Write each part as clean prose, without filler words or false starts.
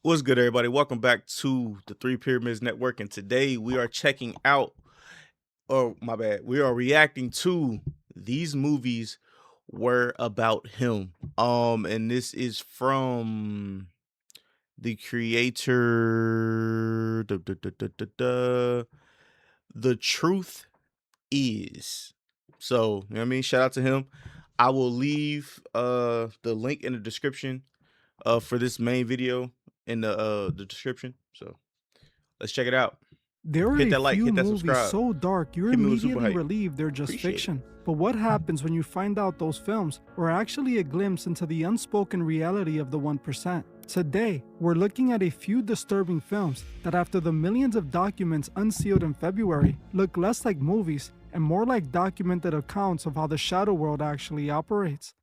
What's good, everybody? Welcome back to the Three Pyramids Network. And today we are checking out, oh, my bad, we are reacting to These Movies Were About Him. And this is from the creator, The Truth Is. So, you know what I mean? Shout out to him. I will leave the link in the description for this main video in the description. So let's check it out. There are Hit a that like, few hit that movies subscribe. so dark you're Hit me with super immediately hype. relieved they're just Appreciate it. fiction. But what happens when you find out those films were actually a glimpse into the unspoken reality of the 1%? Today, we're looking at a few disturbing films that, after the millions of documents unsealed in February, look less like movies and more like documented accounts of how the shadow world actually operates.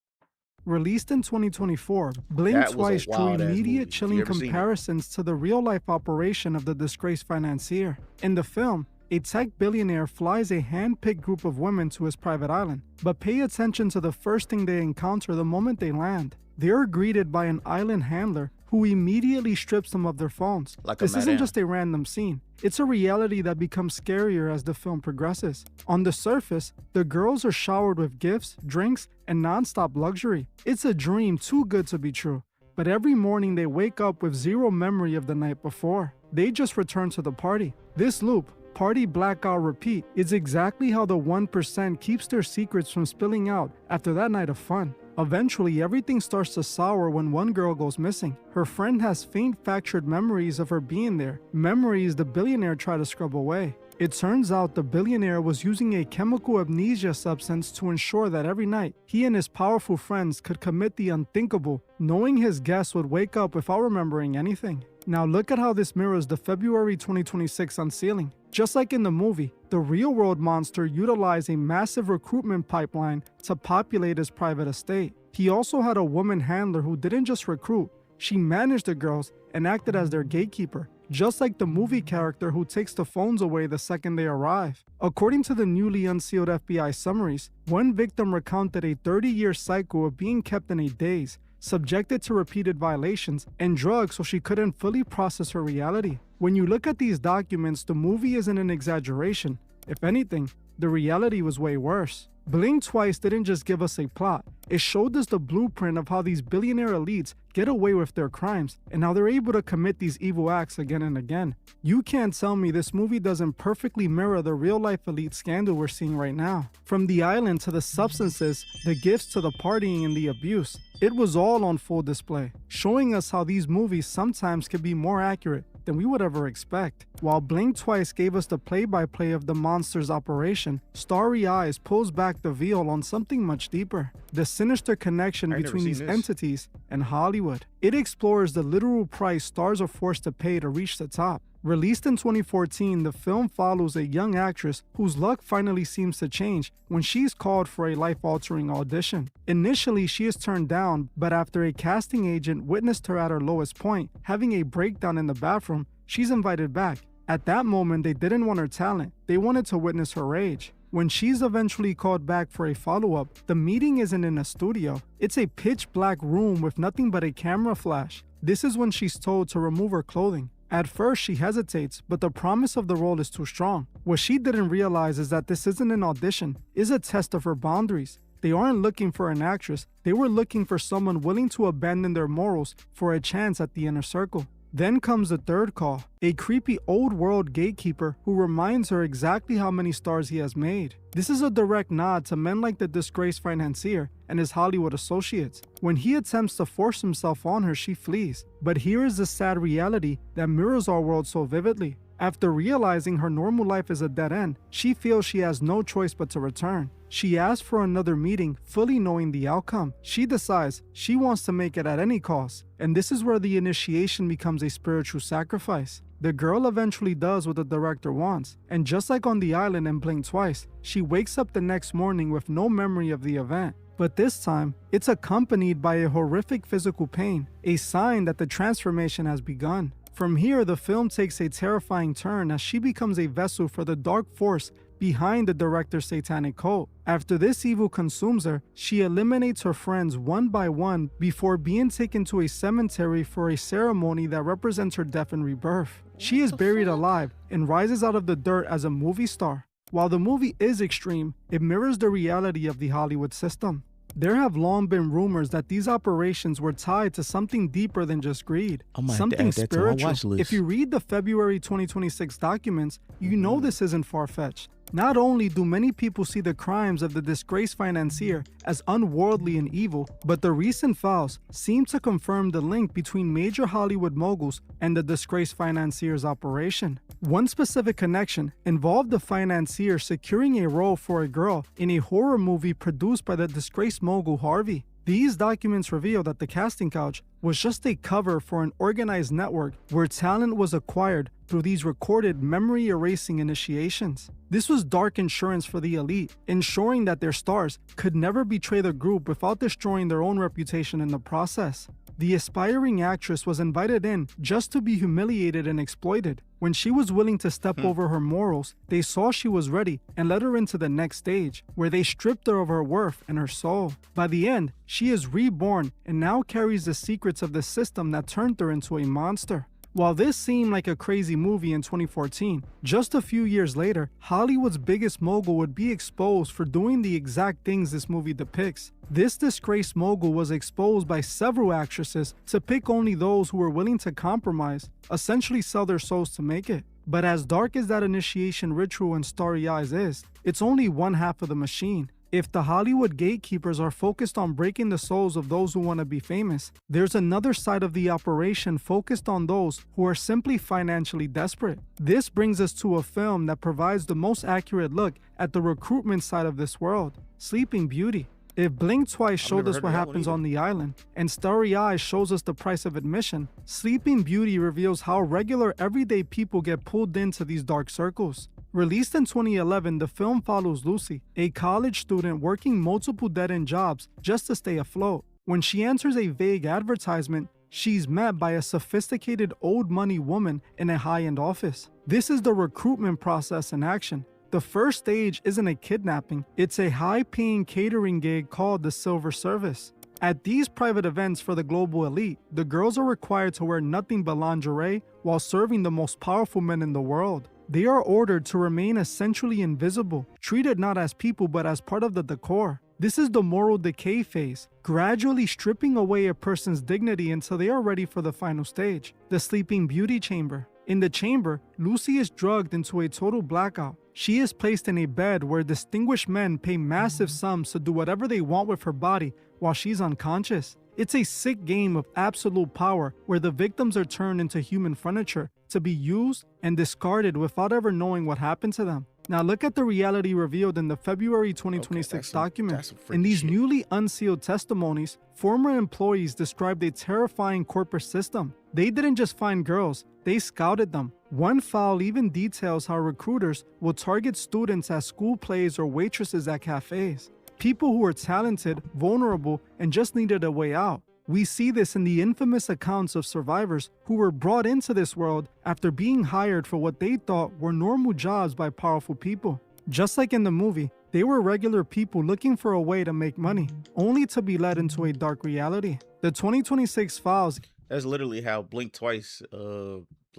Released in 2024, Blink That was a Twice drew wild-ass movie. immediate Have you chilling ever seen it? comparisons to the real-life operation of the disgraced financier. In the film, a tech billionaire flies a hand-picked group of women to his private island, but pay attention to the first thing they encounter the moment they land. They are greeted by an island handler who immediately strips them of their phones. Like a This isn't madam. just a random scene. It's a reality that becomes scarier as the film progresses. On the surface, the girls are showered with gifts, drinks, and non-stop luxury. It's a dream too good to be true. But every morning they wake up with zero memory of the night before. They just return to the party. This loop, party blackout repeat, is exactly how the 1% keeps their secrets from spilling out after that night of fun. Eventually, everything starts to sour when one girl goes missing. Her friend has faint fractured memories of her being there, memories the billionaire tried to scrub away. It turns out the billionaire was using a chemical amnesia substance to ensure that every night, he and his powerful friends could commit the unthinkable, knowing his guests would wake up without remembering anything. Now look at how this mirrors the February 2026 unsealing. Just like in the movie, the real-world monster utilized a massive recruitment pipeline to populate his private estate. He also had a woman handler who didn't just recruit, she managed the girls and acted as their gatekeeper, just like the movie character who takes the phones away the second they arrive. According to the newly unsealed FBI summaries, one victim recounted a 30-year cycle of being kept in a daze, subjected to repeated violations, and drugs so she couldn't fully process her reality. When you look at these documents, the movie isn't an exaggeration. If anything, the reality was way worse. Blink Twice didn't just give us a plot, it showed us the blueprint of how these billionaire elites get away with their crimes and how they're able to commit these evil acts again and again. You can't tell me this movie doesn't perfectly mirror the real-life elite scandal we're seeing right now. From the island to the substances, the gifts to the partying and the abuse, it was all on full display, showing us how these movies sometimes can be more accurate than we would ever expect. While Blink Twice gave us the play-by-play of the monster's operation, Starry Eyes pulls back the veil on something much deeper: the sinister connection between these entities and Hollywood. It explores the literal price stars are forced to pay to reach the top. Released in 2014, the film follows a young actress whose luck finally seems to change when she's called for a life-altering audition. Initially, she is turned down, but after a casting agent witnessed her at her lowest point, having a breakdown in the bathroom, she's invited back. At that moment, they didn't want her talent, they wanted to witness her rage. When she's eventually called back for a follow-up, the meeting isn't in a studio. It's a pitch-black room with nothing but a camera flash. This is when she's told to remove her clothing. At first, she hesitates, but the promise of the role is too strong. What she didn't realize is that this isn't an audition, it's a test of her boundaries. They aren't looking for an actress, they were looking for someone willing to abandon their morals for a chance at the inner circle. Then comes the third call, a creepy old world gatekeeper who reminds her exactly how many stars he has made. This is a direct nod to men like the disgraced financier and his Hollywood associates. When he attempts to force himself on her, she flees. But here is the sad reality that mirrors our world so vividly. After realizing her normal life is a dead end, she feels she has no choice but to return. She asks for another meeting, fully knowing the outcome. She decides she wants to make it at any cost, and this is where the initiation becomes a spiritual sacrifice. The girl eventually does what the director wants, and just like on the island in Blink Twice, she wakes up the next morning with no memory of the event. But this time, it's accompanied by a horrific physical pain, a sign that the transformation has begun. From here, the film takes a terrifying turn as she becomes a vessel for the dark force behind the director's satanic cult. After this evil consumes her, she eliminates her friends one by one before being taken to a cemetery for a ceremony that represents her death and rebirth. She is buried alive and rises out of the dirt as a movie star. While the movie is extreme, it mirrors the reality of the Hollywood system. There have long been rumors that these operations were tied to something deeper than just greed, I might have to something add that to my watch spiritual. list. If you read the February 2026 documents, you know this isn't far-fetched. Not only do many people see the crimes of the disgraced financier as unworldly and evil, but the recent files seem to confirm the link between major Hollywood moguls and the disgraced financier's operation. One specific connection involved the financier securing a role for a girl in a horror movie produced by the disgraced mogul Harvey. These documents reveal that the casting couch was just a cover for an organized network where talent was acquired through these recorded memory-erasing initiations. This was dark insurance for the elite, ensuring that their stars could never betray the group without destroying their own reputation in the process. The aspiring actress was invited in just to be humiliated and exploited. When she was willing to step over her morals, they saw she was ready and led her into the next stage, where they stripped her of her worth and her soul. By the end, she is reborn and now carries the secrets of the system that turned her into a monster. While this seemed like a crazy movie in 2014, just a few years later, Hollywood's biggest mogul would be exposed for doing the exact things this movie depicts. This disgraced mogul was exposed by several actresses to pick only those who were willing to compromise, essentially sell their souls to make it. But as dark as that initiation ritual in Starry Eyes is, it's only one half of the machine. If the Hollywood gatekeepers are focused on breaking the souls of those who want to be famous, there's another side of the operation focused on those who are simply financially desperate. This brings us to a film that provides the most accurate look at the recruitment side of this world, Sleeping Beauty. If Blink Twice showed us what happens on the island, and Starry Eyes shows us the price of admission, Sleeping Beauty reveals how regular everyday people get pulled into these dark circles. Released in 2011, the film follows Lucy, a college student working multiple dead-end jobs just to stay afloat. When she enters a vague advertisement, she's met by a sophisticated old money woman in a high-end office. This is the recruitment process in action. The first stage isn't a kidnapping, it's a high-paying catering gig called the Silver Service. At these private events for the global elite, the girls are required to wear nothing but lingerie while serving the most powerful men in the world. They are ordered to remain essentially invisible, treated not as people but as part of the decor. This is the moral decay phase, gradually stripping away a person's dignity until they are ready for the final stage, the Sleeping Beauty chamber. In the chamber, Lucy is drugged into a total blackout. She is placed in a bed where distinguished men pay massive sums to do whatever they want with her body while she's unconscious. It's a sick game of absolute power where the victims are turned into human furniture to be used and discarded without ever knowing what happened to them. Now look at the reality revealed in the February 2026 document. In these newly unsealed testimonies, former employees described a terrifying corporate system. They didn't just find girls, they scouted them. One file even details how recruiters will target students at school plays or waitresses at cafes. People who were talented, vulnerable, and just needed a way out. We see this in the infamous accounts of survivors who were brought into this world after being hired for what they thought were normal jobs by powerful people. Just like in the movie, they were regular people looking for a way to make money, only to be led into a dark reality. The 2026 files. That's literally how Blink Twice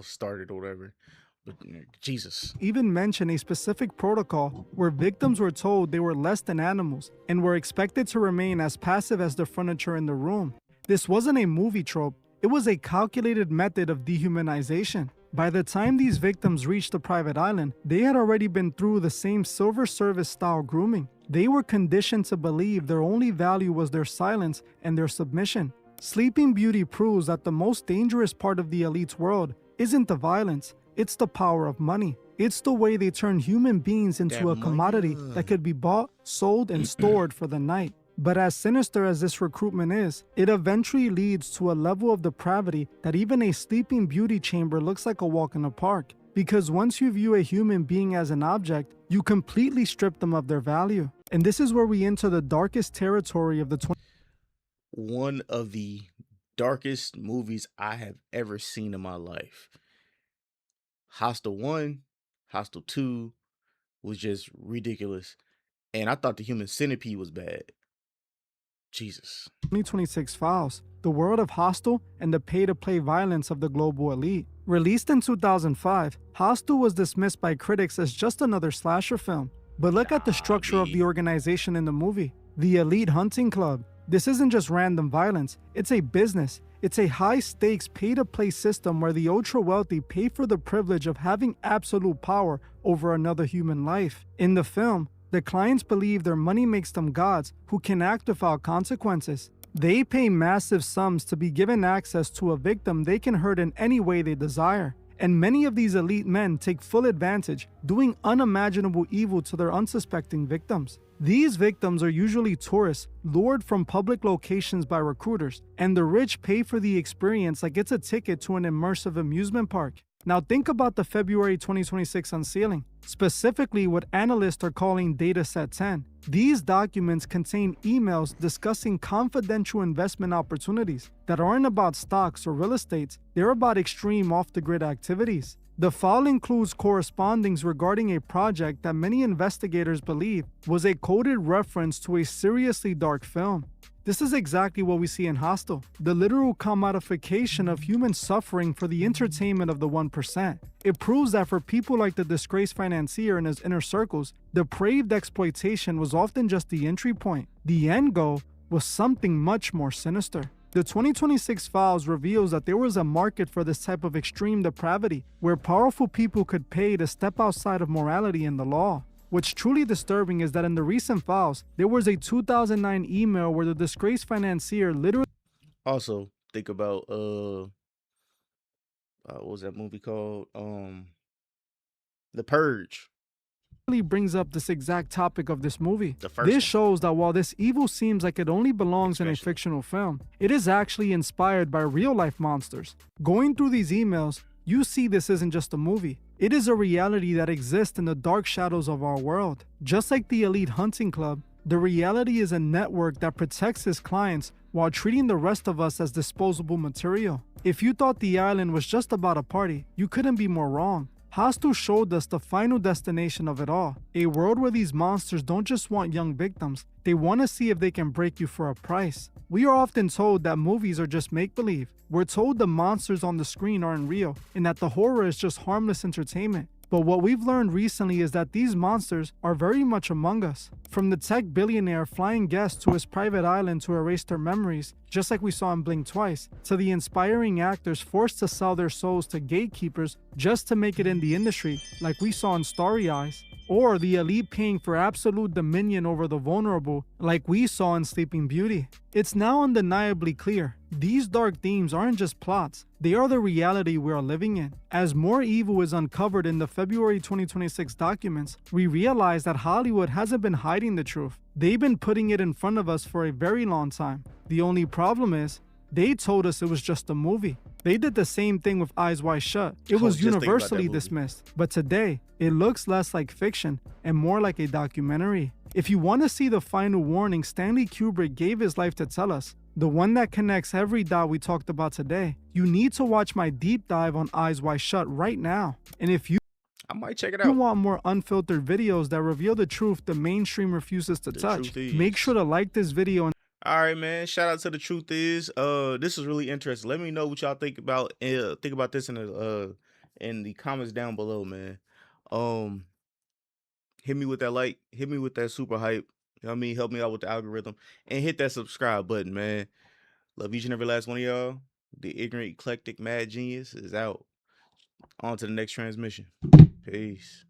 started or whatever. But Jesus. Even mention a specific protocol where victims were told they were less than animals and were expected to remain as passive as the furniture in the room. This wasn't a movie trope, it was a calculated method of dehumanization. By the time these victims reached the private island, they had already been through the same Silver Service style grooming. They were conditioned to believe their only value was their silence and their submission. Sleeping Beauty proves that the most dangerous part of the elite's world isn't the violence, it's the power of money. It's the way they turn human beings into a commodity that could be bought, sold, and stored for the night. But as sinister as this recruitment is, it eventually leads to a level of depravity that even a Sleeping Beauty chamber looks like a walk in the park. Because once you view a human being as an object, you completely strip them of their value. And this is where we enter the darkest territory of the One of the darkest movies I have ever seen in my life. Hostel 1, Hostel 2, was just ridiculous. And I thought the Human Centipede was bad. Jesus. 2026 Files, The World of Hostel and the Pay-to-Play Violence of the Global Elite. Released in 2005, Hostel was dismissed by critics as just another slasher film. But look at the structure of the organization in the movie. The Elite Hunting Club. This isn't just random violence, it's a business. It's a high-stakes pay-to-play system where the ultra-wealthy pay for the privilege of having absolute power over another human life. In the film, the clients believe their money makes them gods who can act without consequences. They pay massive sums to be given access to a victim they can hurt in any way they desire. And many of these elite men take full advantage, doing unimaginable evil to their unsuspecting victims. These victims are usually tourists, lured from public locations by recruiters, and the rich pay for the experience like it's a ticket to an immersive amusement park. Now think about the February 2026 unsealing, specifically what analysts are calling Dataset 10. These documents contain emails discussing confidential investment opportunities that aren't about stocks or real estate, they're about extreme off-the-grid activities. The file includes correspondings regarding a project that many investigators believe was a coded reference to a seriously dark film. This is exactly what we see in Hostel, the literal commodification of human suffering for the entertainment of the 1%. It proves that for people like the disgraced financier and his inner circles, depraved exploitation was often just the entry point. The end goal was something much more sinister. The 2026 Files reveals that there was a market for this type of extreme depravity, where powerful people could pay to step outside of morality and the law. What's truly disturbing is that in the recent files, there was a 2009 email where the disgraced financier literally Also, think about what was that movie called? The Purge. brings up this exact topic of this movie. The first This one. shows that while this evil seems like it only belongs in a Especially. fictional film, it is actually inspired by real-life monsters. Going through these emails, you see this isn't just a movie. It is a reality that exists in the dark shadows of our world. Just like the Elite Hunting Club, the reality is a network that protects its clients while treating the rest of us as disposable material. If you thought the island was just about a party, you couldn't be more wrong. Hostel showed us the final destination of it all, a world where these monsters don't just want young victims, they want to see if they can break you for a price. We are often told that movies are just make-believe. We're told the monsters on the screen aren't real, and that the horror is just harmless entertainment. But what we've learned recently is that these monsters are very much among us. From the tech billionaire flying guests to his private island to erase their memories, just like we saw in Blink Twice, to the inspiring actors forced to sell their souls to gatekeepers just to make it in the industry, like we saw in Starry Eyes, or the elite paying for absolute dominion over the vulnerable, like we saw in Sleeping Beauty. It's now undeniably clear, these dark themes aren't just plots, they are the reality we are living in. As more evil is uncovered in the February 2026 documents, we realize that Hollywood hasn't been hiding the truth. They've been putting it in front of us for a very long time. The only problem is, they told us it was just a movie. They did the same thing with Eyes Wide Shut. It I was was just thinking about that universally movie. dismissed. But today, it looks less like fiction and more like a documentary. If you want to see the final warning Stanley Kubrick gave his life to tell us, the one that connects every dot we talked about today, you need to watch my deep dive on Eyes Wide Shut right now. And if you I might check it you out. want more unfiltered videos that reveal the truth the mainstream refuses to The touch, truth is. make sure to like this video and All right, man. Shout out to The Truth Is. This is really interesting. Let me know what y'all think about this in the comments down below, man. Hit me with that like, hit me with that super hype. You know what I mean? Help me out with the algorithm. And hit that subscribe button, man. Love each and every last one of y'all. The ignorant, eclectic, mad genius is out. On to the next transmission. Peace.